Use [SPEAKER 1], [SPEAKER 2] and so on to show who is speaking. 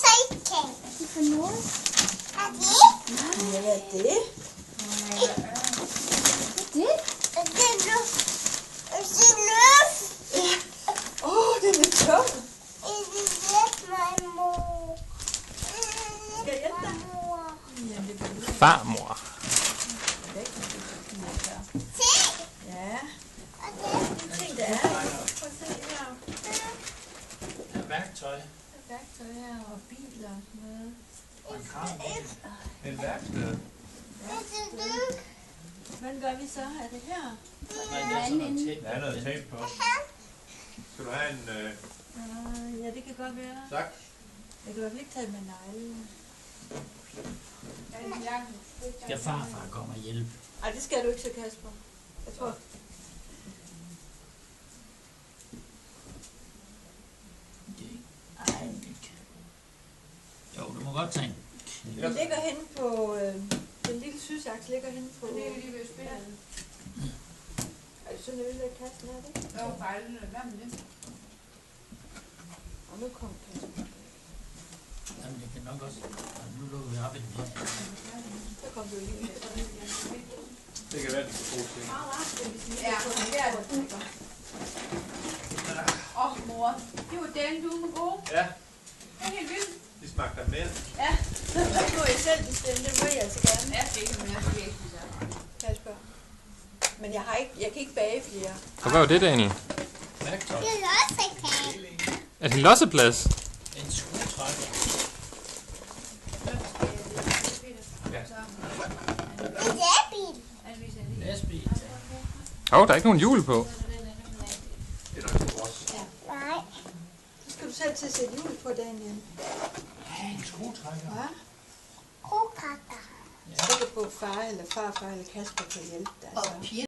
[SPEAKER 1] så ikke. Det er for noget. Er det?
[SPEAKER 2] Ja, hvad er det?
[SPEAKER 1] Hvad er det? Det er luft. Det er luft.
[SPEAKER 2] Det er lidt tungt.
[SPEAKER 1] Det er min mor.
[SPEAKER 2] Skal jeg hjælpe dig?
[SPEAKER 3] Farmor.
[SPEAKER 1] Se.
[SPEAKER 2] Ja.
[SPEAKER 1] Og det
[SPEAKER 2] De ting, der er. Prøv at se her.
[SPEAKER 4] Der er værktøj.
[SPEAKER 2] Værktøj her og biler og sådan noget.
[SPEAKER 4] Og en kran. Et værksted.
[SPEAKER 2] Hvordan gør vi så? Er det her?
[SPEAKER 4] Nej, der er sådan noget tape.
[SPEAKER 5] Der er noget tape på. Skal du have en
[SPEAKER 2] Ja, det kan godt være.
[SPEAKER 5] sak?
[SPEAKER 2] Jeg kan i hvert fald ikke tage med neglen.
[SPEAKER 4] Skal farfar komme og hjælpe?
[SPEAKER 2] Ej, det skal du ikke så, Kasper. Jeg tror...
[SPEAKER 4] Ej, ikke. Jo, du må godt tage en.
[SPEAKER 2] Den ligger henne på... den lille sydsaks ligger henne på...
[SPEAKER 6] Det er lige ved spillet.
[SPEAKER 2] Er det sådan en øl af kassen, er det ikke?
[SPEAKER 6] Jo, fejlen er hvad med det?
[SPEAKER 2] Og nu kom Kasper.
[SPEAKER 4] Jamen, det kan nok også. Nu lukker vi op i den her.
[SPEAKER 2] Så kom du lige med.
[SPEAKER 5] Det kan være, det er god ting.
[SPEAKER 6] Ja, det er det. Mor. Det var den, du var god.
[SPEAKER 5] Ja,
[SPEAKER 6] Det er helt vildt.
[SPEAKER 5] de smagte af mere.
[SPEAKER 6] Ja.
[SPEAKER 2] Det må jeg selv bestemme. Det må jeg altså gerne,
[SPEAKER 6] Ja, det kan man også ikke spise.
[SPEAKER 2] Kasper. Men jeg kan ikke bage flere.
[SPEAKER 3] Og hvad var det, Daniel?
[SPEAKER 4] Værktøj.
[SPEAKER 1] er lossekage.
[SPEAKER 3] Er det en losseplads?
[SPEAKER 4] En skruetrækker.
[SPEAKER 1] En lastbil.
[SPEAKER 4] Lastbil.
[SPEAKER 3] Der er ikke nogen hjul på.
[SPEAKER 5] Det er nok for os.
[SPEAKER 1] Nej.
[SPEAKER 2] Så skal du selv til at sætte hjul på, Daniel.
[SPEAKER 4] Ja, en skruetrækker.
[SPEAKER 2] Hva?
[SPEAKER 1] Krokakker.
[SPEAKER 2] Så kan på far eller farfar eller Kasper kan hjælpe dig.
[SPEAKER 6] Og